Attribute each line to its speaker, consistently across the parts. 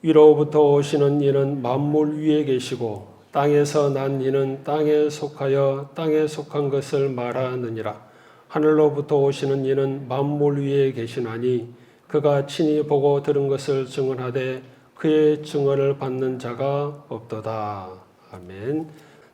Speaker 1: 위로부터 오시는 이는 만물 위에 계시고 땅에서 난 이는 땅에 속하여 땅에 속한 것을 말하느니라. 하늘로부터 오시는 이는 만물 위에 계시나니 그가 친히 보고 들은 것을 증언하되 그의 증언을 받는 자가 없도다. 아멘.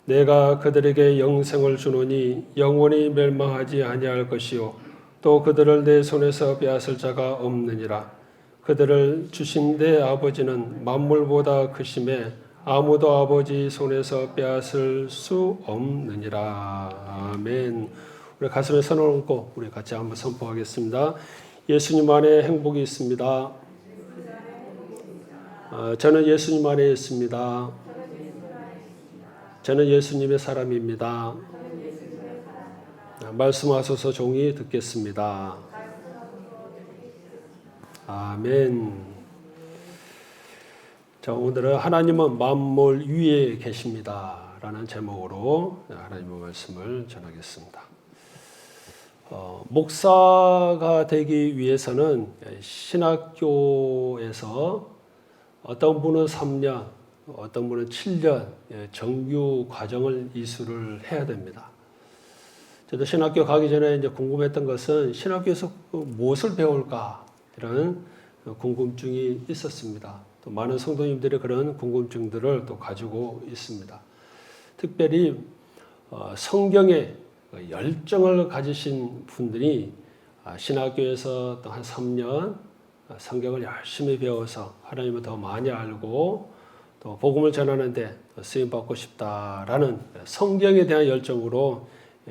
Speaker 1: 내가 그들에게 영생을 주노니 영원히 멸망하지 아니할 것이요 또 그들을 내 손에서 빼앗을 자가 없느니라. 그들을 주신 내 아버지는 만물보다 크심에 아무도 아버지 손에서 빼앗을 수 없느니라. 아멘. 우리 가슴에 손을 얹고 우리 같이 한번 선포하겠습니다. 예수님 안에 행복이 있습니다. 저는 예수님 안에 있습니다. 저는 예수님의 사람입니다. 말씀하소서 종이 듣겠습니다. 아멘. 자, 오늘은 하나님은 만물 위에 계십니다 라는 제목으로 하나님의 말씀을 전하겠습니다. 목사가 되기 위해서는 신학교에서 어떤 분은 3년, 어떤 분은 7년 정규 과정을 이수를 해야 됩니다. 저도 신학교 가기 전에 이제 궁금했던 것은 신학교에서 무엇을 배울까 이런 궁금증이 있었습니다. 또 많은 성도님들이 그런 궁금증들을 또 가지고 있습니다. 특별히 성경에 열정을 가지신 분들이 신학교에서 또 한 3년 성경을 열심히 배워서 하나님을 더 많이 알고 또 복음을 전하는데 쓰임받고 싶다라는 성경에 대한 열정으로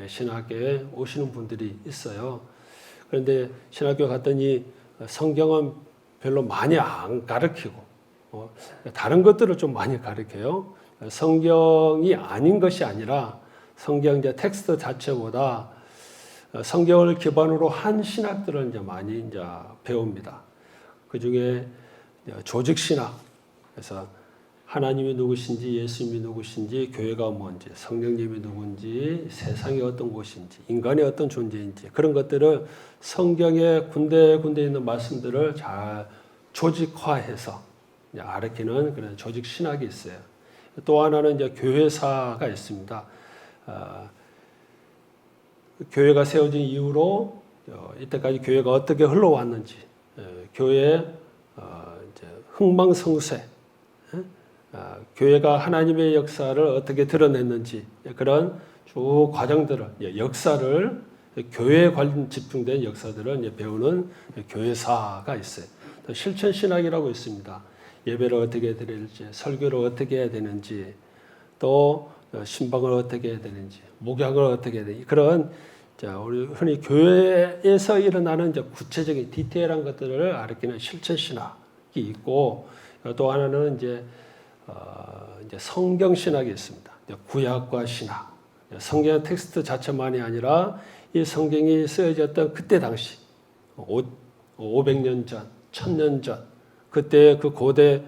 Speaker 1: 신학교에 오시는 분들이 있어요. 그런데 신학교 갔더니 성경은 별로 많이 안 가르치고 다른 것들을 좀 많이 가르쳐요. 성경이 아닌 것이 아니라 성경 이제 텍스트 자체보다 성경을 기반으로 한 신학들을 이제 많이 이제 배웁니다. 그 중에 조직 신학, 그래서 하나님이 누구신지, 예수님이 누구신지, 교회가 뭔지, 성령님이 누군지, 세상이 어떤 곳인지, 인간이 어떤 존재인지 그런 것들을 성경에 군데군데 있는 말씀들을 잘 조직화해서 가르치는 그런 조직 신학이 있어요. 또 하나는 이제 교회사가 있습니다. 교회가 세워진 이후로 이때까지 교회가 어떻게 흘러왔는지, 교회의 이제 흥망성쇠, 교회가 하나님의 역사를 어떻게 드러냈는지 그런 쭉 과정들을 역사를 교회에 관련 집중된 역사들을 배우는 교회사가 있어요. 또 실천 신학이라고 있습니다. 예배를 어떻게 드릴지, 설교를 어떻게 해야 되는지, 또 신방을 어떻게 해야 되는지, 목양을 어떻게 해야 되는지 그런 우리 흔히 교회에서 일어나는 이제 구체적인 디테일한 것들을 가르치는 실천 신학이 있고 또 하나는 이제 성경 신학이 있습니다. 구약과 신학, 성경 텍스트 자체만이 아니라 이 성경이 쓰여졌던 그때 당시 500년 전, 1000년 전 그때 그 고대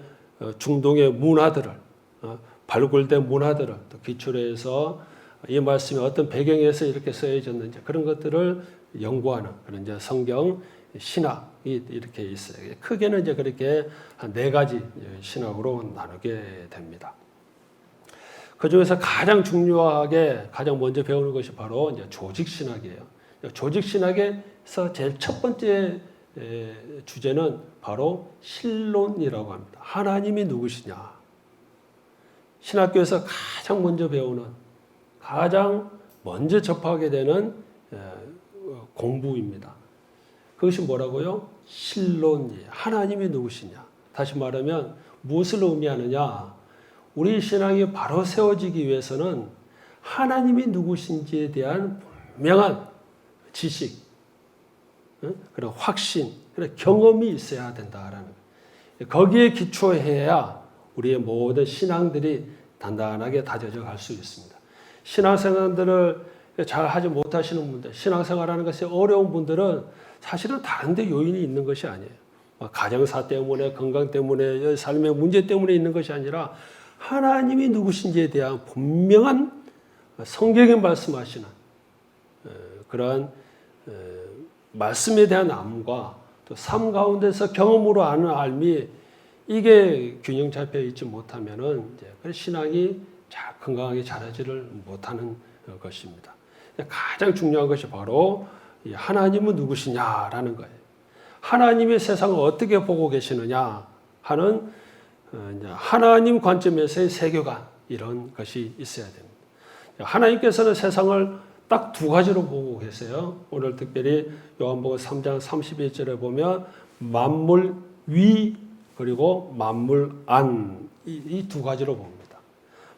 Speaker 1: 중동의 문화들을 발굴된 문화들을 또 기초로 해서 이 말씀이 어떤 배경에서 이렇게 쓰여졌는지 그런 것들을 연구하는 그런 이제 성경 신학이 이렇게 있어요. 크게는 이제 그렇게 한 4가지 신학으로 나누게 됩니다. 그 중에서 가장 중요하게 가장 먼저 배우는 것이 바로 이제 조직 신학이에요. 조직 신학에서 제일 첫 번째 주제는 바로 신론이라고 합니다. 하나님이 누구시냐? 신학교에서 가장 먼저 배우는 가장 먼저 접하게 되는 공부입니다. 그것이 뭐라고요? 신론이에요. 하나님이 누구시냐? 다시 말하면 무엇을 의미하느냐? 우리 신앙이 바로 세워지기 위해서는 하나님이 누구신지에 대한 분명한 지식, 그런 확신, 그런 경험이 있어야 된다라는 거기에 기초해야 우리의 모든 신앙들이 단단하게 다져져 갈 수 있습니다. 신앙생활들을 잘 하지 못하시는 분들, 신앙생활하는 것이 어려운 분들은 사실은 다른 데 요인이 있는 것이 아니에요. 가정사 때문에, 건강 때문에, 삶의 문제 때문에 있는 것이 아니라 하나님이 누구신지에 대한 분명한 성경에 말씀하시는 그러한 말씀에 대한 암과 또 삶 가운데서 경험으로 아는 알미 이게 균형 잡혀 있지 못하면은 이제 그 신앙이 건강하게 자라지를 못하는 것입니다. 가장 중요한 것이 바로 하나님은 누구시냐라는 거예요. 하나님의 세상을 어떻게 보고 계시느냐 하는 하나님 관점에서의 세계관 이런 것이 있어야 됩니다. 하나님께서는 세상을 딱 두 가지로 보고 계세요. 오늘 특별히 요한복음 3장 31절에 보면 만물 위 그리고 만물 안 이 두 가지로 봅니다.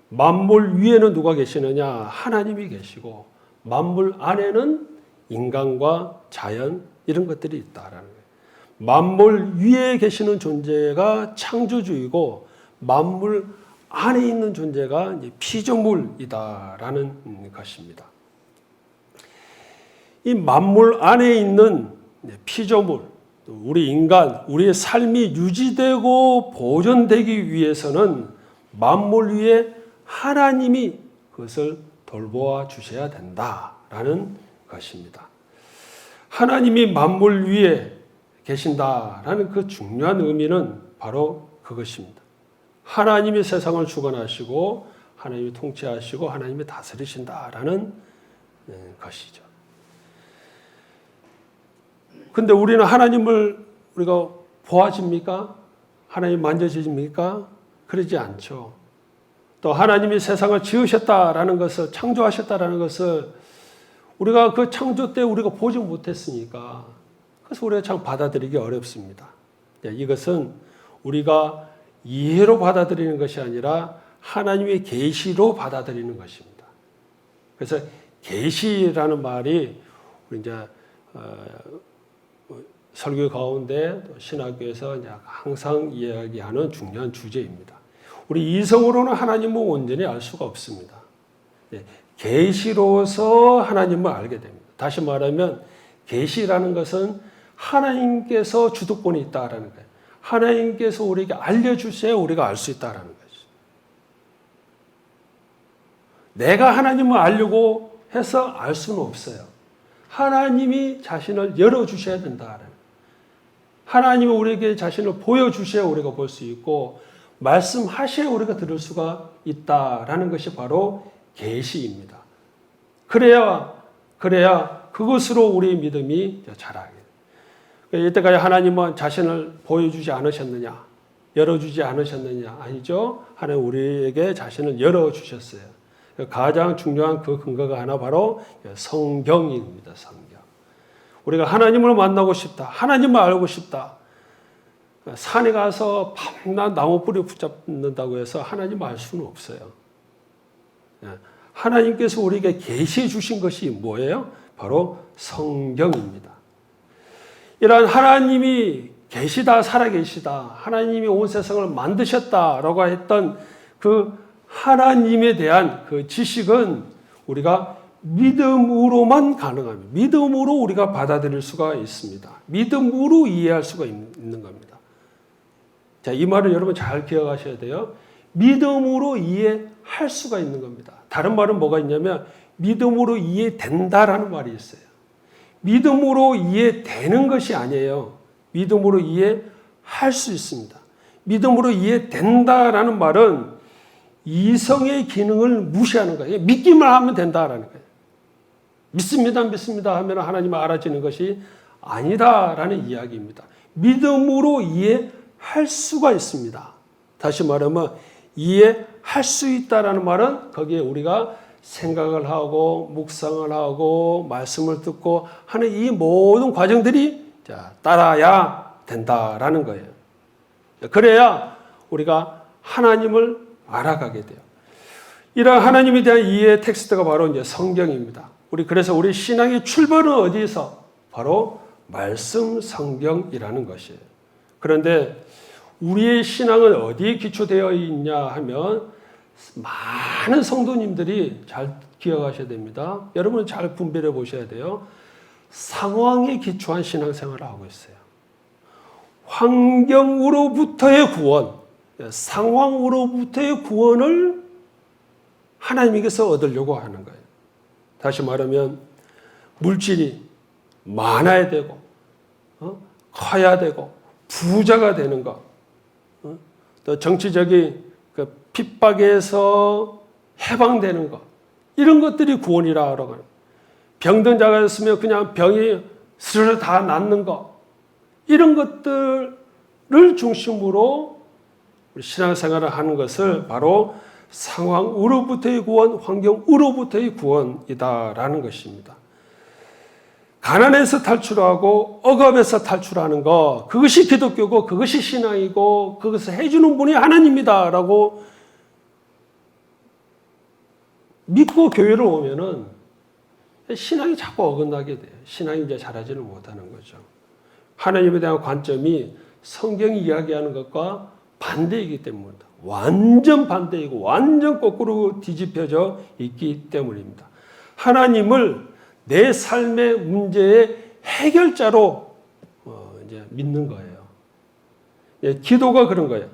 Speaker 1: 만물 위에는 누가 계시느냐? 하나님이 계시고 만물 안에는 인간과 자연 이런 것들이 있다라는 거예요. 만물 위에 계시는 존재가 창조주이고 만물 안에 있는 존재가 이제 피조물이다라는 것입니다. 이 만물 안에 있는 피조물, 우리 인간, 우리의 삶이 유지되고 보존되기 위해서는 만물 위에 하나님이 그것을 돌보아 주셔야 된다라는 것입니다. 하나님이 만물 위에 계신다라는 그 중요한 의미는 바로 그것입니다. 하나님이 세상을 주관하시고 하나님이 통치하시고 하나님이 다스리신다라는 것이죠. 근데 우리는 하나님을 우리가 보아집니까? 하나님 만져집니까? 그러지 않죠. 또 하나님이 세상을 지으셨다라는 것을 창조하셨다라는 것을 우리가 그 창조 때 우리가 보지 못했으니까 그래서 우리가 참 받아들이기 어렵습니다. 이것은 우리가 이해로 받아들이는 것이 아니라 하나님의 계시로 받아들이는 것입니다. 그래서 계시라는 말이 우리 이제 설교 가운데 신학교에서 이제 항상 이야기하는 중요한 주제입니다. 우리 이성으로는 하나님을 온전히 알 수가 없습니다. 계시로서 하나님을 알게 됩니다. 다시 말하면 계시라는 것은 하나님께서 주도권이 있다라는 거예요. 하나님께서 우리에게 알려주셔야 우리가 알 수 있다라는 거죠. 내가 하나님을 알려고 해서 알 수는 없어요. 하나님이 자신을 열어주셔야 된다라는 거예요. 하나님이 우리에게 자신을 보여주셔야 우리가 볼 수 있고 말씀하셔야 우리가 들을 수가 있다라는 것이 바로 계시입니다. 그래야 그것으로 우리의 믿음이 자라게 돼요. 이때까지 하나님은 자신을 보여주지 않으셨느냐? 열어주지 않으셨느냐? 아니죠. 하나님 우리에게 자신을 열어주셨어요. 가장 중요한 그 근거가 하나 바로 성경입니다. 성경. 우리가 하나님을 만나고 싶다. 하나님을 알고 싶다. 산에 가서 밤낮 나무 뿌리 붙잡는다고 해서 하나님을 알 수는 없어요. 하나님께서 우리에게 계시해 주신 것이 뭐예요? 바로 성경입니다. 이러한 하나님이 계시다, 살아계시다, 하나님이 온 세상을 만드셨다라고 했던 그 하나님에 대한 그 지식은 우리가 믿음으로만 가능합니다. 믿음으로 우리가 받아들일 수가 있습니다. 믿음으로 이해할 수가 있는 겁니다. 자, 이 말을 여러분 잘 기억하셔야 돼요. 믿음으로 이해할 수가 있는 겁니다. 다른 말은 뭐가 있냐면 믿음으로 이해된다라는 말이 있어요. 믿음으로 이해되는 것이 아니에요. 믿음으로 이해할 수 있습니다. 믿음으로 이해된다라는 말은 이성의 기능을 무시하는 거예요. 믿기만 하면 된다라는 거예요. 믿습니다 하면 하나님을 알아지는 것이 아니다라는 이야기입니다. 믿음으로 이해할 수가 있습니다. 다시 말하면 이해할 수 있다라는 말은 거기에 우리가 생각을 하고 묵상을 하고 말씀을 듣고 하는 이 모든 과정들이 따라야 된다라는 거예요. 그래야 우리가 하나님을 알아가게 돼요. 이런 하나님에 대한 이해의 텍스트가 바로 이제 성경입니다. 그래서 우리 신앙의 출발은 어디에서? 바로 말씀 성경이라는 것이에요. 그런데 우리의 신앙은 어디에 기초되어 있냐 하면 많은 성도님들이 잘 기억하셔야 됩니다. 여러분 잘 분별해 보셔야 돼요. 상황에 기초한 신앙생활을 하고 있어요. 환경으로부터의 구원, 상황으로부터의 구원을 하나님께서 얻으려고 하는 거예요. 다시 말하면 물질이 많아야 되고 커야 되고 부자가 되는 것 또 정치적인 그 핍박에서 해방되는 것, 이런 것들이 구원이라고 하는. 병든 자가 있으면 그냥 병이 스르르 다 낫는 것, 이런 것들을 중심으로 우리 신앙생활을 하는 것을 바로 상황으로부터의 구원, 환경으로부터의 구원이다라는 것입니다. 가난에서 탈출하고 억압에서 탈출하는 것, 그것이 기독교고 그것이 신앙이고 그것을 해주는 분이 하나님이다라고 믿고 교회를 오면은 신앙이 자꾸 어긋나게 돼요. 신앙이 이제 자라지를 못하는 거죠. 하나님에 대한 관점이 성경이 이야기하는 것과 반대이기 때문입니다. 완전 반대이고 완전 거꾸로 뒤집혀져 있기 때문입니다. 하나님을 내 삶의 문제의 해결자로 이제 믿는 거예요. 예, 기도가 그런 거예요.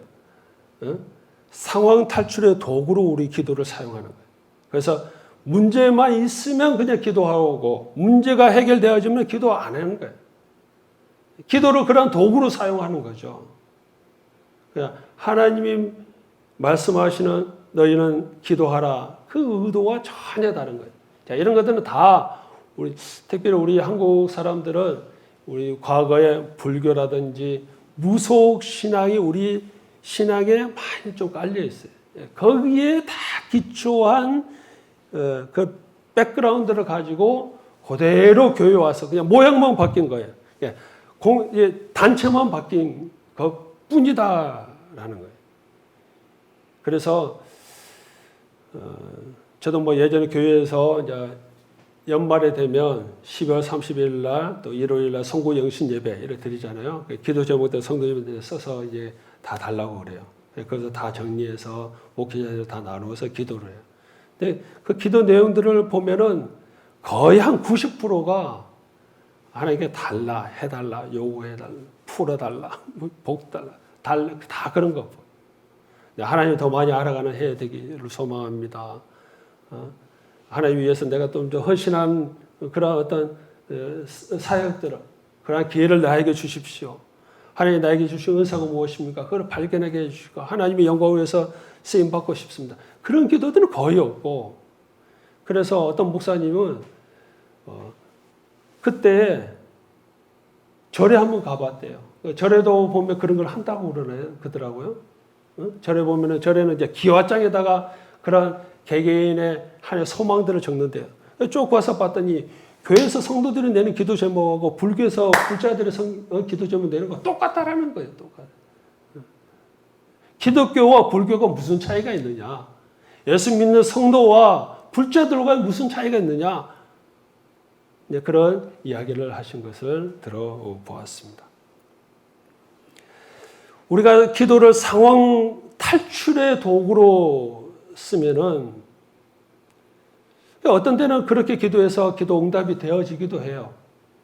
Speaker 1: 상황 탈출의 도구로 우리 기도를 사용하는 거예요. 그래서 문제만 있으면 그냥 기도하고 문제가 해결되어지면 기도 안 하는 거예요. 기도를 그런 도구로 사용하는 거죠. 그냥 하나님이 말씀하시는 너희는 기도하라. 그 의도와 전혀 다른 거예요. 자, 이런 것들은 다 특별히 우리 한국 사람들은 우리 과거의 불교라든지 무속 신앙이 우리 신앙에 많이 좀 깔려 있어요. 거기에 다 기초한 그 백그라운드를 가지고 그대로 교회 와서 그냥 모양만 바뀐 거예요. 단체만 바뀐 것 뿐이다라는 거예요. 그래서 저도 뭐 예전에 교회에서 이제 연말에 되면 12월 30일 날 또 1월 날 성구 영신 예배 이렇게 드리잖아요. 기도 제목들 성도님들 써서 이제 다 달라고 그래요. 그래서 다 정리해서 목회자들 다 나누어서 기도를 해요. 근데 그 기도 내용들을 보면은 거의 한 90%가 하나님께 달라, 해달라, 요구해달라, 풀어달라, 복 달라, 다 그런 거. 하나님 더 많이 알아가는 해 되기를 소망합니다. 하나님 위해서 내가 좀 더 헌신한 그런 어떤 사역들을, 그런 기회를 나에게 주십시오. 하나님 나에게 주신 은사가 무엇입니까? 그걸 발견하게 해주시고 하나님의 영광을 위해서 쓰임받고 싶습니다. 그런 기도들은 거의 없고, 그래서 어떤 목사님은 그때 절에 한번 가봤대요. 절에도 보면 그런 걸 한다고 그러더라고요. 절에 보면은 절에는 이제 기와장에다가 그런 개개인의 하나의 소망들을 적는데요. 쭉 가서 봤더니 교회에서 성도들이 내는 기도 제목하고 불교에서 불자들의 기도 제목 내는 거 똑같다라는 거예요. 똑같아. 기독교와 불교가 무슨 차이가 있느냐? 예수 믿는 성도와 불자들과 무슨 차이가 있느냐? 그런 이야기를 하신 것을 들어보았습니다. 우리가 기도를 상황 탈출의 도구로 쓰면은 어떤 때는 그렇게 기도해서 기도 응답이 되어지기도 해요.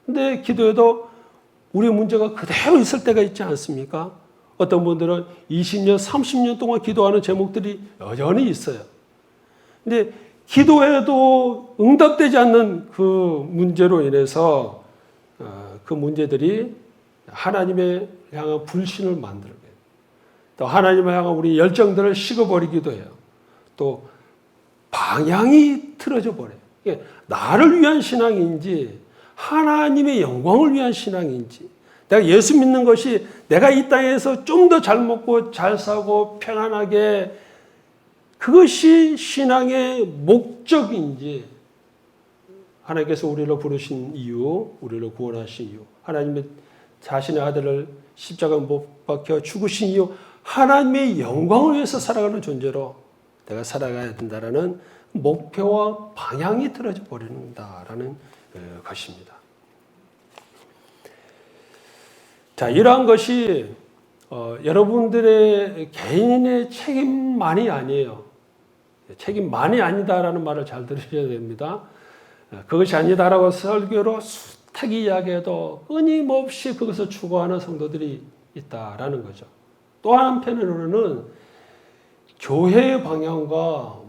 Speaker 1: 근데 기도에도 우리 문제가 그대로 있을 때가 있지 않습니까? 어떤 분들은 20년, 30년 동안 기도하는 제목들이 여전히 있어요. 근데 기도해도 응답되지 않는 그 문제로 인해서 그 문제들이 하나님의 향한 불신을 만들게 해요. 또 하나님을 향한 우리 열정들을 식어버리기도 해요. 또 방향이 틀어져 버려요. 나를 위한 신앙인지 하나님의 영광을 위한 신앙인지, 내가 예수 믿는 것이 내가 이 땅에서 좀 더 잘 먹고 잘 사고 편안하게 그것이 신앙의 목적인지, 하나님께서 우리를 부르신 이유, 우리를 구원하신 이유, 하나님의 자신의 아들을 십자가에 못 박혀 죽으신 이유, 하나님의 영광을 위해서 살아가는 존재로 내가 살아가야 된다라는 목표와 방향이 틀어져 버린다라는 것입니다. 자, 이러한 것이 여러분들의 개인의 책임만이 아니에요. 책임만이 아니다라는 말을 잘 들으셔야 됩니다. 그것이 아니다라고 설교로 숱하게 이야기해도 끊임없이 그것을 추구하는 성도들이 있다라는 거죠. 또 한편으로는 교회의 방향과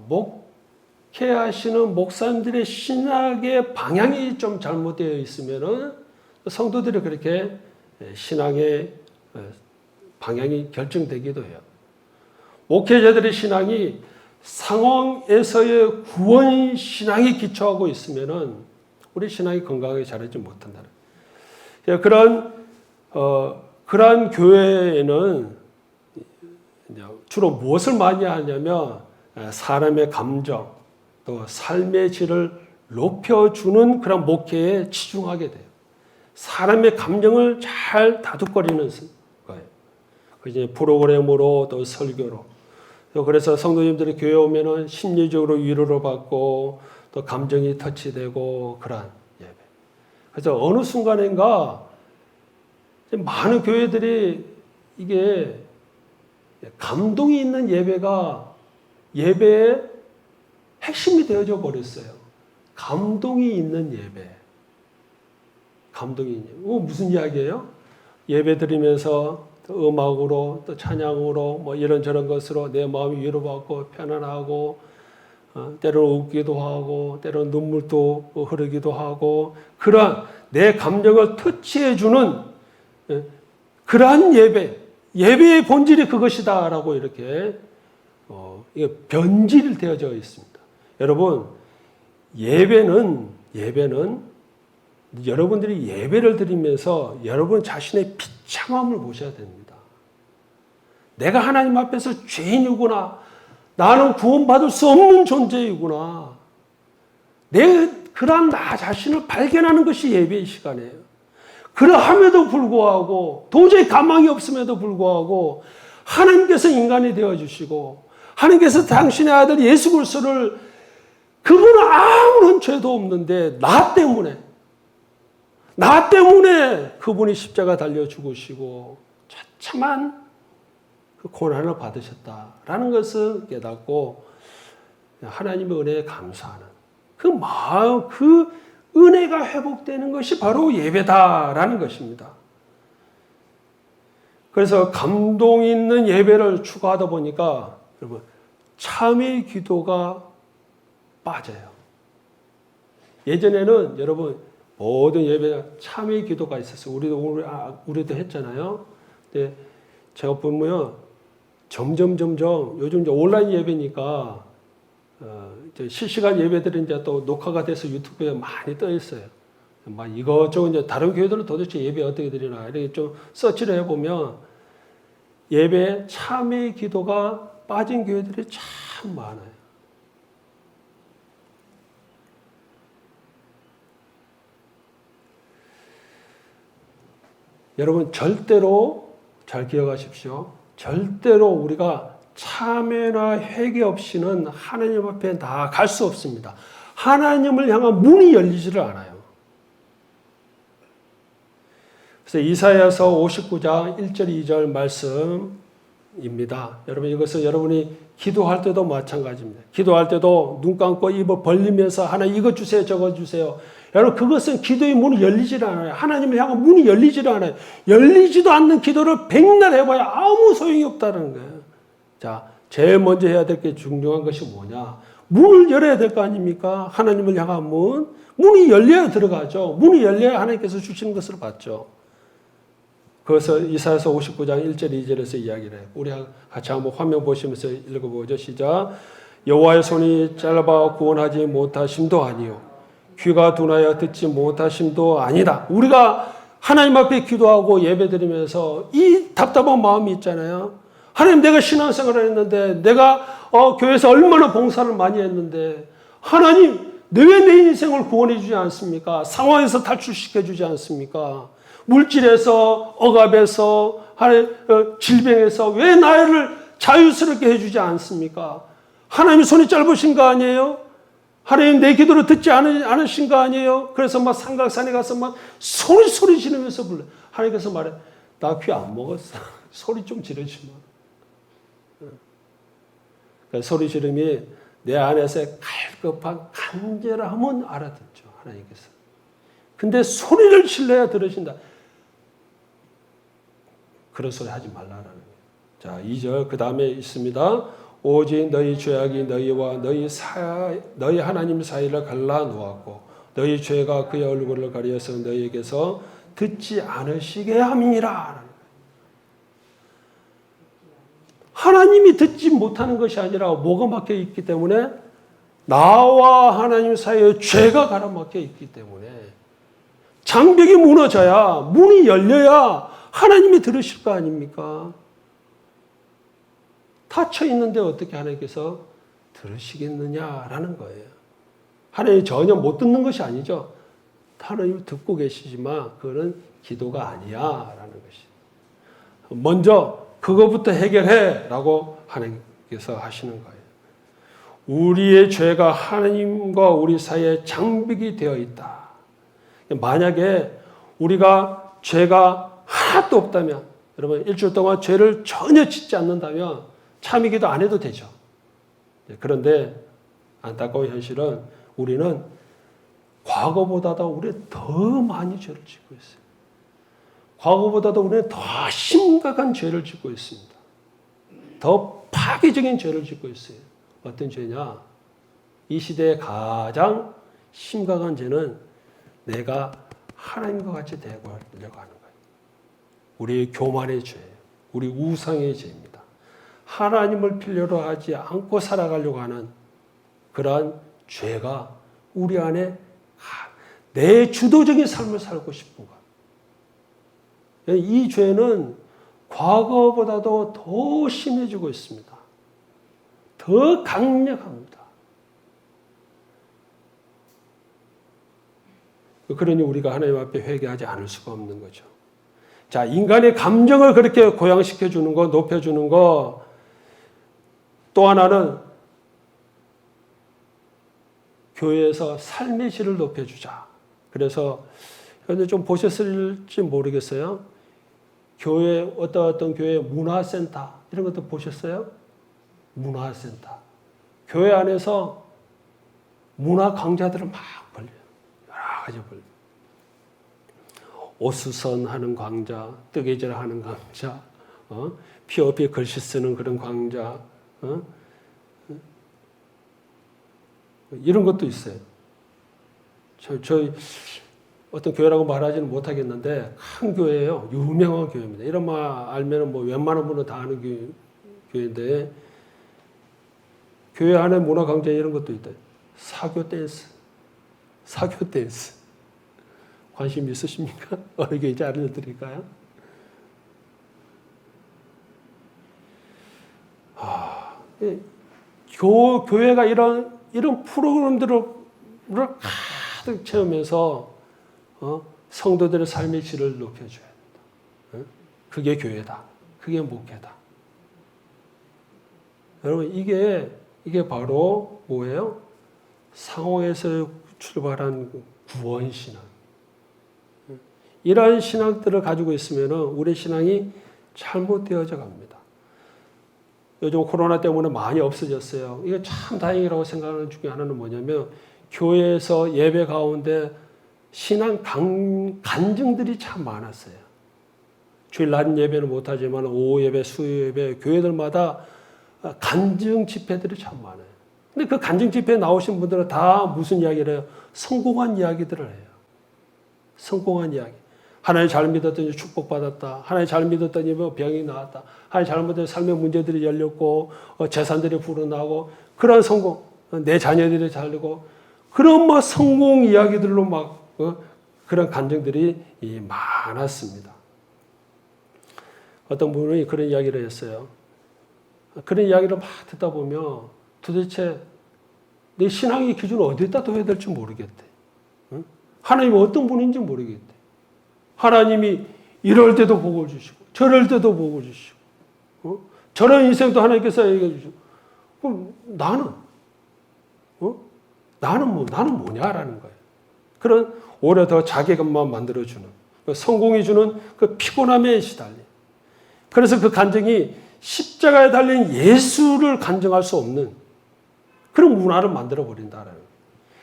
Speaker 1: 목회하시는 목사님들의 신학의 방향이 좀 잘못되어 있으면은 성도들이 그렇게 신앙의 방향이 결정되기도 해요. 목회자들의 신앙이 상황에서의 구원 신앙에 기초하고 있으면은 우리 신앙이 건강하게 자라지 못한다는 그러한 교회에는 주로 무엇을 많이 하냐면 사람의 감정 또 삶의 질을 높여주는 그런 목회에 치중하게 돼요. 사람의 감정을 잘 다독거리는 거예요. 이제 프로그램으로 또 설교로. 그래서 성도님들이 교회 오면은 심리적으로 위로를 받고 또 감정이 터치되고 그러한 예배. 그래서 어느 순간인가 많은 교회들이 이게 감동이 있는 예배가 예배의 핵심이 되어져 버렸어요. 감동이 있는 예배. 감동이 있는 예배. 무슨 이야기예요? 예배 드리면서 또 음악으로 또 찬양으로 뭐 이런저런 것으로 내 마음이 위로받고 편안하고 때로는 웃기도 하고 때로는 눈물도 흐르기도 하고 그러한 내 감정을 터치해주는 그러한 예배의 본질이 그것이다라고 이렇게 변질이 되어져 있습니다. 여러분 예배는 여러분들이 예배를 드리면서 여러분 자신의 비참함을 보셔야 됩니다. 내가 하나님 앞에서 죄인이구나. 나는 구원받을 수 없는 존재이구나. 그런 나 자신을 발견하는 것이 예배의 시간이에요. 그러함에도 불구하고 도저히 가망이 없음에도 불구하고 하나님께서 인간이 되어주시고 하나님께서 당신의 아들 예수 그리스도를 그분은 아무런 죄도 없는데 나 때문에 그분이 십자가 달려 죽으시고 처참한 그 고난을 받으셨다라는 것을 깨닫고 하나님의 은혜에 감사하는 그 마음, 그 은혜가 회복되는 것이 바로 예배다라는 것입니다. 그래서 감동 있는 예배를 추구하다 보니까 여러분 참회 기도가 빠져요. 예전에는 여러분 모든 예배가 참회 기도가 있었어요. 우리도 했잖아요. 근데 제가 보면 점점 요즘 이제 온라인 예배니까 이제 실시간 예배들이 이제 또 녹화가 돼서 유튜브에 많이 떠 있어요. 막 이것저것 이제 다른 교회들은 도대체 예배 어떻게 드리나 이렇게 좀 서치를 해보면 예배 참회 기도가 빠진 교회들이 참 많아요. 여러분 절대로 잘 기억하십시오. 절대로 우리가 참회나 회개 없이는 하나님 앞에 나아갈 수 없습니다. 하나님을 향한 문이 열리지를 않아요. 그래서 이사야서 59장 1절 2절 말씀입니다. 여러분 이것은 여러분이 기도할 때도 마찬가지입니다. 기도할 때도 눈 감고 입을 벌리면서 하나님 이것 주세요 저것 주세요. 여러분 그것은 기도의 문이 열리질 않아요. 하나님을 향한 문이 열리질 않아요. 열리지도 않는 기도를 백날 해봐야 아무 소용이 없다는 거예요. 자, 제일 먼저 해야 될 게 중요한 것이 뭐냐? 문을 열어야 될 거 아닙니까? 하나님을 향한 문. 문이 열려야 들어가죠. 문이 열려야 하나님께서 주시는 것을 받죠. 그래서 이사야서 59장 1절 2절에서 이야기를 해요. 우리 같이 한번 화면 보시면서 읽어보죠. 시작. 여호와의 손이 짧아 구원하지 못하심도 아니요 귀가 둔하여 듣지 못하심도 아니다. 우리가 하나님 앞에 기도하고 예배드리면서 이 답답한 마음이 있잖아요. 하나님 내가 신앙생활을 했는데 내가 교회에서 얼마나 봉사를 많이 했는데 하나님 왜 내 인생을 구원해 주지 않습니까? 상황에서 탈출시켜 주지 않습니까? 물질에서 억압에서 질병에서 왜 나를 자유스럽게 해주지 않습니까? 하나님이 손이 짧으신 거 아니에요? 하나님 내 기도를 듣지 않으신 거 아니에요? 그래서 막 삼각산에 가서 막 소리 지르면서 불러. 하나님께서 말해, 나 귀 안 먹었어. 소리 좀 지르지 마. 그러니까 소리 지름이 내 안에서의 갈급한 간절함은 알아듣죠. 하나님께서. 근데 소리를 질러야 들으신다. 그런 소리 하지 말라라는 거예요. 자, 2절 그 다음에 있습니다. 오직 너희 죄악이 너희와 너희 하나님 사이를 갈라놓았고 너희 죄가 그의 얼굴을 가려서 너희에게서 듣지 않으시게 함이니라. 하나님이 듣지 못하는 것이 아니라 뭐가 막혀 있기 때문에 나와 하나님 사이에 죄가 가로막혀 있기 때문에 장벽이 무너져야, 문이 열려야 하나님이 들으실 거 아닙니까? 닫혀 있는데 어떻게 하나님께서 들으시겠느냐라는 거예요. 하나님이 전혀 못 듣는 것이 아니죠. 하나님이 듣고 계시지만 그거는 기도가 아니야라는 것이. 먼저 그거부터 해결해라고 하나님께서 하시는 거예요. 우리의 죄가 하나님과 우리 사이에 장벽이 되어 있다. 만약에 우리가 죄가 하나도 없다면, 여러분 일주일 동안 죄를 전혀 짓지 않는다면 참이 기도 안 해도 되죠. 그런데 안타까운 현실은 우리는 과거보다도 우리는 더 많이 죄를 짓고 있어요. 과거보다도 우리는 더 심각한 죄를 짓고 있습니다. 더 파괴적인 죄를 짓고 있어요. 어떤 죄냐? 이 시대의 가장 심각한 죄는 내가 하나님과 같이 되려고 하는 거예요. 우리의 교만의 죄예요. 우리 우상의 죄입니다. 하나님을 필요로 하지 않고 살아가려고 하는 그러한 죄가 우리 안에 내 주도적인 삶을 살고 싶은 것. 이 죄는 과거보다도 더 심해지고 있습니다. 더 강력합니다. 그러니 우리가 하나님 앞에 회개하지 않을 수가 없는 거죠. 자, 인간의 감정을 그렇게 고양시켜 주는 거, 높여 주는 거. 또 하나는 교회에서 삶의 질을 높여 주자. 그래서 현재 좀 보셨을지 모르겠어요. 교회 어떤 교회 문화센터 이런 것도 보셨어요? 문화센터. 교회 안에서 문화 강좌들을 막 벌려요. 여러 가지 벌려요. 옷수선 하는 강좌, 뜨개질 하는 강좌, POP 글씨 쓰는 그런 강좌, 이런 것도 있어요. 저희 어떤 교회라고 말하지는 못하겠는데 큰 교회예요. 유명한 교회입니다. 이런 말 알면 뭐 웬만한 분은 다 아는 교회인데 교회 안에 문화 강좌 이런 것도 있다. 사교 댄스. 관심 있으십니까? 어느 교회인지 알려드릴까요? 교회가 이런 프로그램들을 가득 채우면서 성도들의 삶의 질을 높여줘야 된다. 그게 교회다. 그게 목회다. 여러분 이게 바로 뭐예요? 상호에서 출발한 구원신앙. 이러한 신앙들을 가지고 있으면 우리 신앙이 잘못되어져 갑니다. 요즘 코로나 때문에 많이 없어졌어요. 이게 참 다행이라고 생각하는 중에 하나는 뭐냐면 교회에서 예배 가운데 신앙 간증들이 참 많았어요. 주일 낮 예배는 못하지만 오후 예배, 수요 예배, 교회들마다 간증 집회들이 참 많아요. 근데 그 간증 집회에 나오신 분들은 다 무슨 이야기를 해요? 성공한 이야기들을 해요. 성공한 이야기. 하나님 잘 믿었더니 축복받았다. 하나님 잘 믿었더니 뭐 병이 나았다. 하나님 잘 믿었더니 삶의 문제들이 열렸고 재산들이 불어나고 그런 성공. 내 자녀들이 잘되고 그런 막 성공 이야기들로 막 그런 간증들이 많았습니다. 어떤 분이 그런 이야기를 했어요. 그런 이야기를 막 듣다 보면 도대체 내 신앙의 기준을 어디에다 둬야 될지 모르겠대. 하나님이 어떤 분인지 모르겠대. 하나님이 이럴 때도 복을 주시고 저럴 때도 복을 주시고 저런 인생도 하나님께서 얘기해 주시고 그럼 나는 뭐냐라는 거예요. 그런 오히려 더 자괴감만 만들어주는 성공이 주는 그 피곤함에 시달린. 그래서 그 간증이 십자가에 달린 예수를 간증할 수 없는 그런 문화를 만들어 버린다라는 거예요.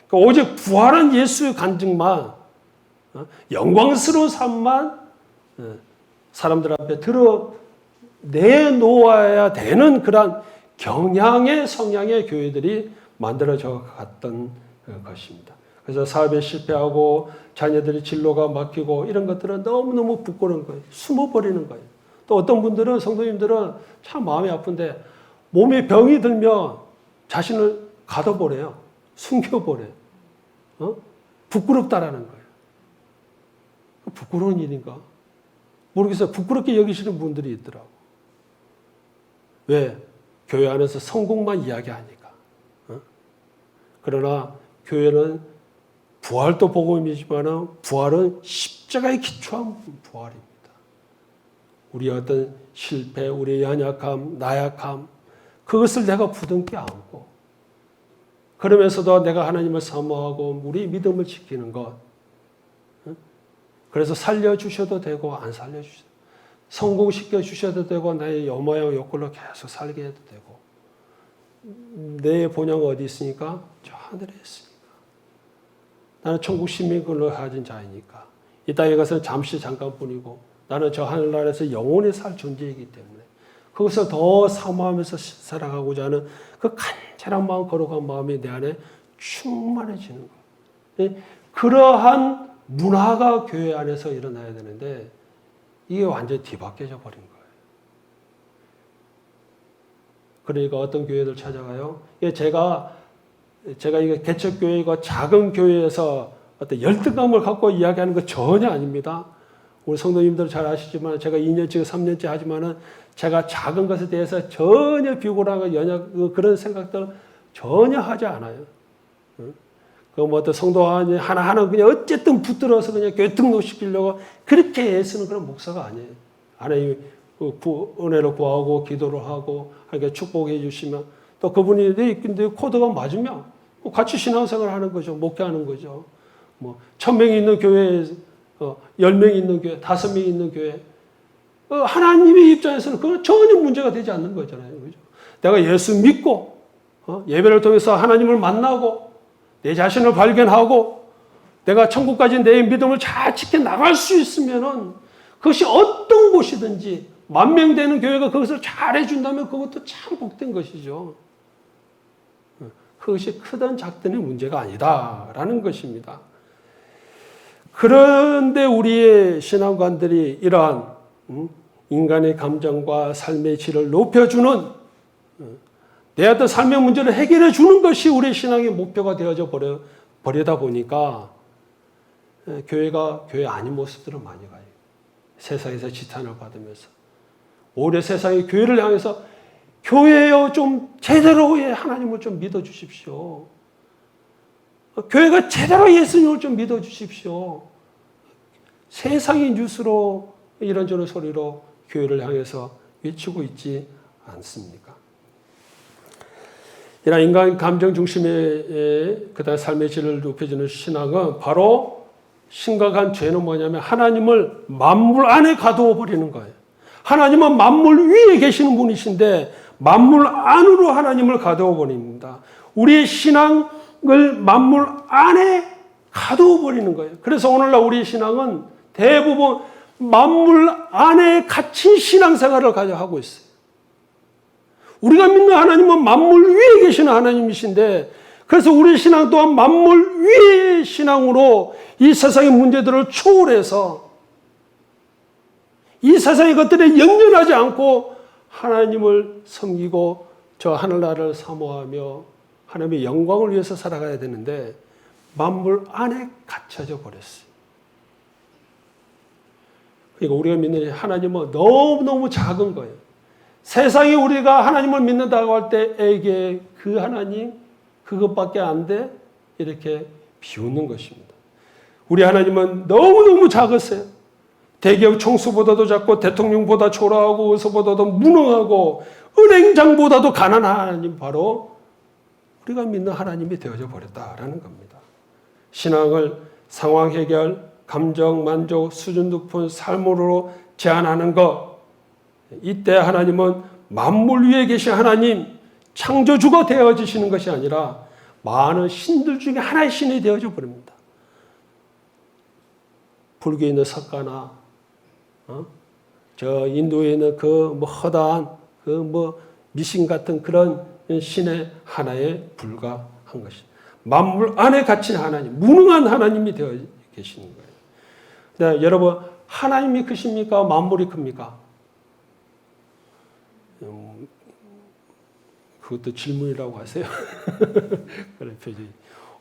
Speaker 1: 그러니까 오직 부활한 예수의 간증만 영광스러운 삶만 사람들 앞에 내놓아야 되는 그런 경향의 성향의 교회들이 만들어져 갔던 것입니다. 그래서 사업에 실패하고 자녀들이 진로가 막히고 이런 것들은 너무너무 부끄러운 거예요. 숨어버리는 거예요. 또 어떤 분들은, 성도님들은 참 마음이 아픈데 몸에 병이 들면 자신을 가둬버려요. 숨겨버려요. 부끄럽다라는 거예요. 부끄러운 일인가? 모르겠어요. 부끄럽게 여기시는 분들이 있더라고. 왜? 교회 안에서 성공만 이야기하니까. 그러나 교회는 부활도 복음이지만 부활은 십자가에 기초한 부활입니다. 우리의 어떤 실패, 우리의 연약함, 나약함, 그것을 내가 부둥켜 안고 그러면서도 내가 하나님을 사모하고 우리 믿음을 지키는 것. 그래서 살려주셔도 되고 안 살려주셔도 되고 성공시켜 주셔도 되고 나의 요모양 욕걸로 계속 살게 해도 되고 내 본향 어디 있으니까? 저 하늘에 있으니까. 나는 천국 시민권을 가진 자이니까. 이 땅에 가서는 잠시 잠깐뿐이고 나는 저 하늘나라에서 영원히 살 존재이기 때문에 그것을 더 사모하면서 살아가고자 하는 그 간절한 마음, 거룩한 마음이 내 안에 충만해지는 거예요. 그러한 문화가 교회 안에서 일어나야 되는데 이게 완전히 뒤바뀌어져 버린 거예요. 그러니까 어떤 교회들 찾아가요. 제가 이게 개척교회가 작은 교회에서 어떤 열등감을 갖고 이야기하는 거 전혀 아닙니다. 우리 성도님들 잘 아시지만 제가 2년째, 3년째 하지만은 제가 작은 것에 대해서 전혀 비굴하고 그런 생각들 전혀 하지 않아요. 그 뭐 어떤 성도 하나하나 그냥 어쨌든 붙들어서 그냥 교회 등록시키려고 그렇게 애쓰는 그런 목사가 아니에요. 하나님 은혜를 구하고 기도를 하고 하나님께 축복해 주시면 또 그분이 근데 코드가 맞으면 같이 신앙생활 하는 거죠. 목회하는 거죠. 뭐 1000명이 있는 교회에 10명이 있는 교회, 5명이 있는 교회. 하나님의 입장에서는 그건 전혀 문제가 되지 않는 거잖아요. 그죠? 내가 예수 믿고, 예배를 통해서 하나님을 만나고, 내 자신을 발견하고, 내가 천국까지 내 믿음을 잘 지켜나갈 수 있으면은, 그것이 어떤 곳이든지, 10,000명 되는 교회가 그것을 잘 해준다면 그것도 참 복된 것이죠. 그것이 크든 작든의 문제가 아니다라는 것입니다. 그런데 우리의 신앙관들이 이러한 인간의 감정과 삶의 질을 높여주는 내 어떤 삶의 문제를 해결해 주는 것이 우리의 신앙의 목표가 되어져 버리다 보니까 교회 아닌 모습들은 많이 가요. 세상에서 지탄을 받으면서 오히려 세상의 교회를 향해서 교회여 좀 제대로 하나님을 좀 믿어주십시오. 교회가 제대로 예수님을 좀 믿어주십시오. 세상의 뉴스로 이런저런 소리로 교회를 향해서 외치고 있지 않습니까? 이런 인간 감정 중심의 그다음 삶의 질을 높여주는 신앙은 바로 심각한 죄는 뭐냐면 하나님을 만물 안에 가두어 버리는 거예요. 하나님은 만물 위에 계시는 분이신데 만물 안으로 하나님을 가두어 버립니다. 우리의 신앙을 만물 안에 가두어 버리는 거예요. 그래서 오늘날 우리의 신앙은 대부분 만물 안에 갇힌 신앙생활을 하고 있어요. 우리가 믿는 하나님은 만물 위에 계시는 하나님이신데 그래서 우리 신앙 또한 만물 위의 신앙으로 이 세상의 문제들을 초월해서 이 세상의 것들에 연연하지 않고 하나님을 섬기고 저 하늘나라를 사모하며 하나님의 영광을 위해서 살아가야 되는데 만물 안에 갇혀져 버렸어요. 그러니까 우리가 믿는 하나님은 너무너무 작은 거예요. 세상에 우리가 하나님을 믿는다고 할 때에게 그 하나님 그것밖에 안 돼? 이렇게 비웃는 것입니다. 우리 하나님은 너무너무 작으세요. 대기업 총수보다도 작고 대통령보다 초라하고 의사보다도 무능하고 은행장보다도 가난한 하나님 바로 우리가 믿는 하나님이 되어져 버렸다라는 겁니다. 신앙을 상황 해결, 감정 만족, 수준 높은 삶으로 제한하는 것 이때 하나님은 만물 위에 계신 하나님 창조주가 되어지시는 것이 아니라 많은 신들 중에 하나의 신이 되어져 버립니다. 불교에 있는 석가나 저 인도에 있는 그 뭐 허다한 그 뭐 미신 같은 그런 신의 하나에 불과한 것이 만물 안에 갇힌 하나님, 무능한 하나님이 되어 계시는 거예요. 네, 여러분 하나님이 크십니까? 만물이 큽니까? 그것도 질문이라고 하세요. 그래, 표지.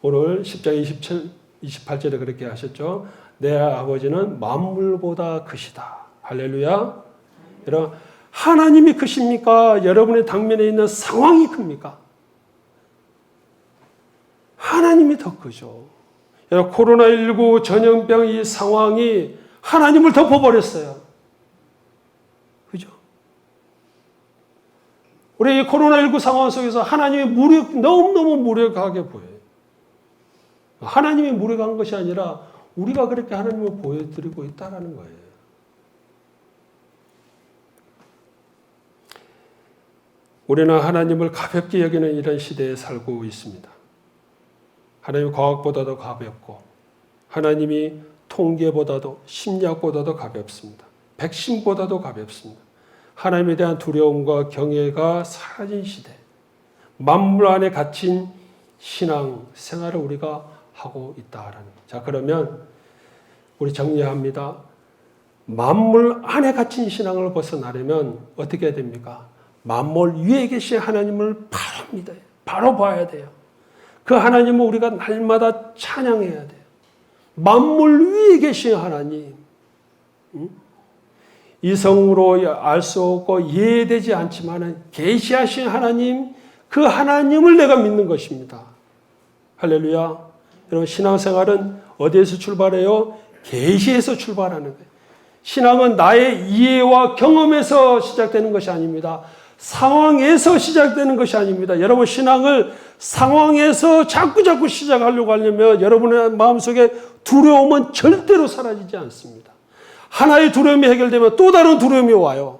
Speaker 1: 오늘 10장 28절에 그렇게 하셨죠. 내 아버지는 만물보다 크시다. 할렐루야. 여러분, 하나님이 크십니까? 여러분의 당면에 있는 상황이 큽니까? 하나님이 더 크죠. 여러분, 코로나19 전염병 이 상황이 하나님을 덮어버렸어요. 그죠? 우리 이 코로나19 상황 속에서 하나님이 너무너무 무력하게 보여요. 하나님이 무력한 것이 아니라 우리가 그렇게 하나님을 보여드리고 있다는 거예요. 우리는 하나님을 가볍게 여기는 이런 시대에 살고 있습니다. 하나님이 과학보다도 가볍고 하나님이 통계보다도 심리학보다도 가볍습니다. 백신보다도 가볍습니다. 하나님에 대한 두려움과 경외가 사라진 시대, 만물 안에 갇힌 신앙 생활을 우리가 하고 있다라는 거예요. 자, 그러면 우리 정리합니다. 만물 안에 갇힌 신앙을 벗어나려면 어떻게 해야 됩니까? 만물 위에 계신 하나님을 바로 믿어요. 바로 봐야 돼요. 그 하나님을 우리가 날마다 찬양해야 돼요. 만물 위에 계신 하나님. 이성으로 알 수 없고 이해되지 않지만 계시하신 하나님, 그 하나님을 내가 믿는 것입니다. 할렐루야. 여러분, 신앙생활은 어디에서 출발해요? 계시에서 출발하는 거예요. 신앙은 나의 이해와 경험에서 시작되는 것이 아닙니다. 상황에서 시작되는 것이 아닙니다. 여러분, 신앙을 상황에서 자꾸 시작하려고 하려면 여러분의 마음속에 두려움은 절대로 사라지지 않습니다. 하나의 두려움이 해결되면 또 다른 두려움이 와요.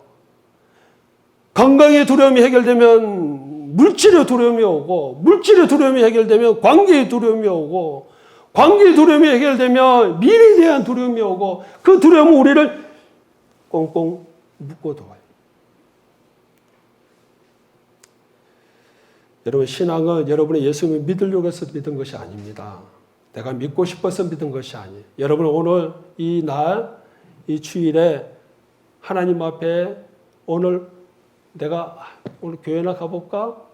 Speaker 1: 건강의 두려움이 해결되면 물질의 두려움이 오고, 물질의 두려움이 해결되면 관계의 두려움이 오고, 관계의 두려움이 해결되면 미래에 대한 두려움이 오고, 그 두려움은 우리를 꽁꽁 묶어둬요. 여러분, 신앙은 여러분의 예수님을 믿으려고 해서 믿은 것이 아닙니다. 내가 믿고 싶어서 믿은 것이 아니에요. 여러분, 오늘 이 날, 이 주일에 하나님 앞에 오늘 내가 오늘 교회나 가볼까?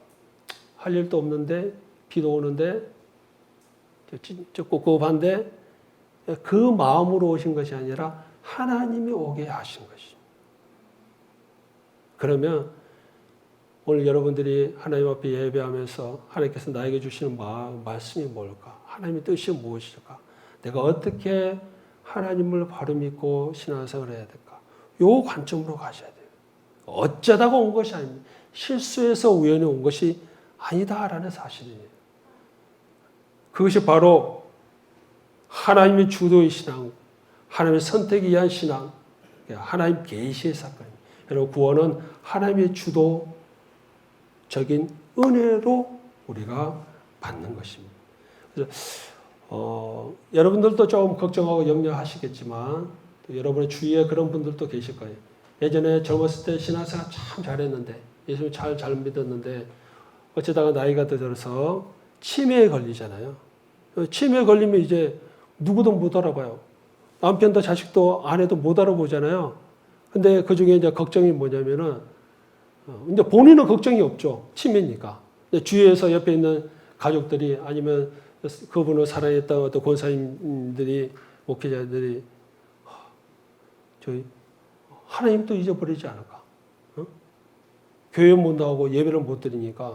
Speaker 1: 할 일도 없는데, 비도 오는데, 꿉꿉한데, 그 마음으로 오신 것이 아니라 하나님이 오게 하신 것입니다. 그러면 오늘 여러분들이 하나님 앞에 예배하면서 하나님께서 나에게 주시는 말씀이 뭘까? 하나님의 뜻이 무엇일까? 내가 어떻게 하나님을 바로 믿고 신앙생활을 해야 될까? 요 관점으로 가셔야 돼요. 어쩌다가 온 것이 아닙니다. 실수해서 우연히 온 것이 아니다라는 사실이에요. 그것이 바로 하나님의 주도의 신앙, 하나님의 선택에 의한 신앙, 하나님 계시의 사건입니다. 여러분, 구원은 하나님의 주도적인 은혜로 우리가 받는 것입니다. 그래서 여러분들도 좀 걱정하고 염려하시겠지만 여러분의 주위에 그런 분들도 계실 거예요. 예전에 젊었을 때 신앙생활 참 잘했는데 예수님 잘 믿었는데 어쩌다가 나이가 들어서 치매에 걸리잖아요. 치매에 걸리면 이제 누구도 못 알아봐요. 남편도 자식도 아내도 못 알아보잖아요. 근데 그 중에 이제 걱정이 뭐냐면은 이제 본인은 걱정이 없죠. 치매니까. 주위에서 옆에 있는 가족들이 아니면 그분을 사랑했던 어떤 권사님들이 목회자들이 저희 하나님 또 잊어버리지 않을까? 어? 교회 못 나오고 예배를 못 드리니까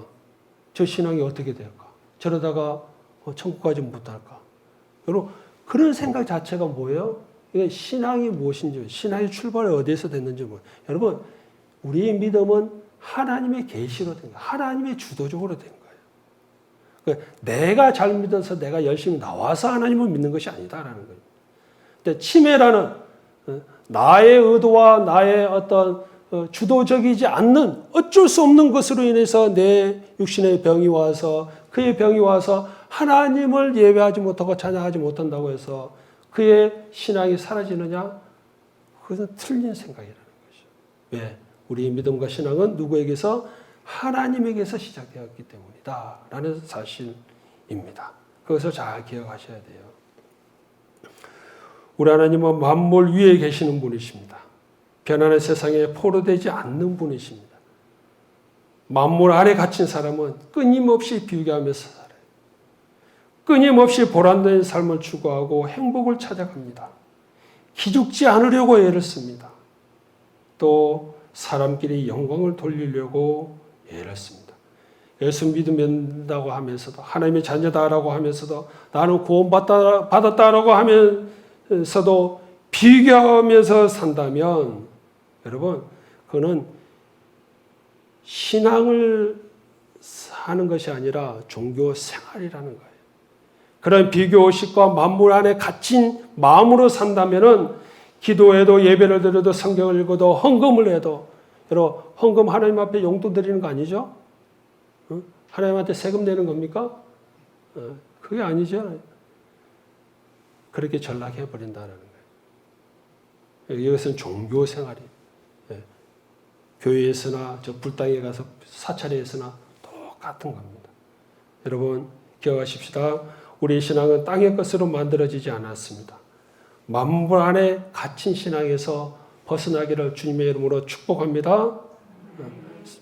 Speaker 1: 저 신앙이 어떻게 될까? 저러다가 천국 가지 못할까? 여러분, 그런 생각 자체가 뭐예요? 이게 신앙이 무엇인지, 신앙의 출발이 어디에서 됐는지 뭐예요? 여러분, 우리의 믿음은 하나님의 계시로 된 거예요. 하나님의 주도적으로 된 거예요. 그러니까 내가 잘 믿어서 내가 열심히 나와서 하나님을 믿는 것이 아니다라는 거예요. 근데 치매라는 나의 의도와 나의 어떤 주도적이지 않는 어쩔 수 없는 것으로 인해서 내 육신의 병이 와서 그의 병이 와서 하나님을 예배하지 못하고 찬양하지 못한다고 해서 그의 신앙이 사라지느냐? 그것은 틀린 생각이라는 것이죠. 왜? 우리의 믿음과 신앙은 누구에게서? 하나님에게서 시작되었기 때문이다 라는 사실입니다. 그것을 잘 기억하셔야 돼요. 우리 하나님은 만물 위에 계시는 분이십니다. 변하는 세상에 포로되지 않는 분이십니다. 만물 안에 갇힌 사람은 끊임없이 비교하면서 살아요. 끊임없이 보람된 삶을 추구하고 행복을 찾아갑니다. 기죽지 않으려고 애를 씁니다. 또 사람끼리 영광을 돌리려고 애를 씁니다. 예수 믿는다고 하면서도 하나님의 자녀다라고 하면서도 나는 구원받았다라고 하면서도 비교하면서 산다면 여러분 그거는 신앙을 사는 것이 아니라 종교 생활이라는 거예요. 그런 비교의식과 만물 안에 갇힌 마음으로 산다면은 기도해도 예배를 드려도 성경을 읽어도 헌금을 해도 여러분 헌금 하나님 앞에 용돈 드리는 거 아니죠? 하나님한테 세금 내는 겁니까? 그게 아니죠. 그렇게 전락해 버린다는 거예요. 이것은 종교 생활이에요. 교회에서나 저 불당에 가서 사찰에서나 똑같은 겁니다. 여러분 기억하십시다. 우리의 신앙은 땅의 것으로 만들어지지 않았습니다. 만물 안에 갇힌 신앙에서 벗어나기를 주님의 이름으로 축복합니다.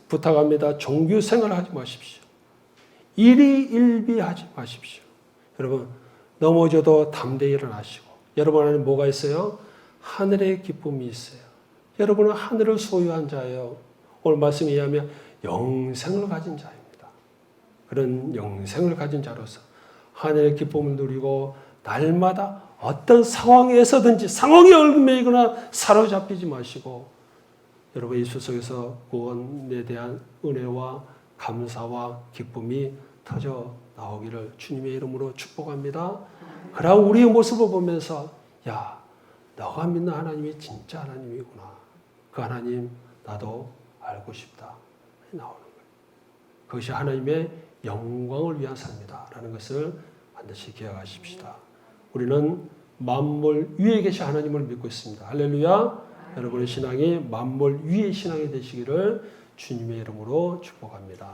Speaker 1: 부탁합니다. 종교 생활하지 마십시오. 일희일비하지 마십시오. 여러분 넘어져도 담대히 일어나시고 여러분 안에 뭐가 있어요? 하늘의 기쁨이 있어요. 여러분은 하늘을 소유한 자예요. 오늘 말씀에 의하면 영생을 가진 자입니다. 그런 영생을 가진 자로서 하늘의 기쁨을 누리고 날마다 어떤 상황에서든지 상황에 얽매이거나 사로잡히지 마시고 여러분 예수 속에서 구원에 대한 은혜와 감사와 기쁨이 터져 나오기를 주님의 이름으로 축복합니다. 그러나 우리의 모습을 보면서 야, 너가 믿는 하나님이 진짜 하나님이구나. 그 하나님 나도 알고 싶다. 나오는 거예요. 그것이 하나님의 영광을 위한 삶이다. 라는 것을 반드시 기억하십시다. 우리는 만물 위에 계신 하나님을 믿고 있습니다. 할렐루야. 여러분의 신앙이 만물 위의 신앙이 되시기를 주님의 이름으로 축복합니다.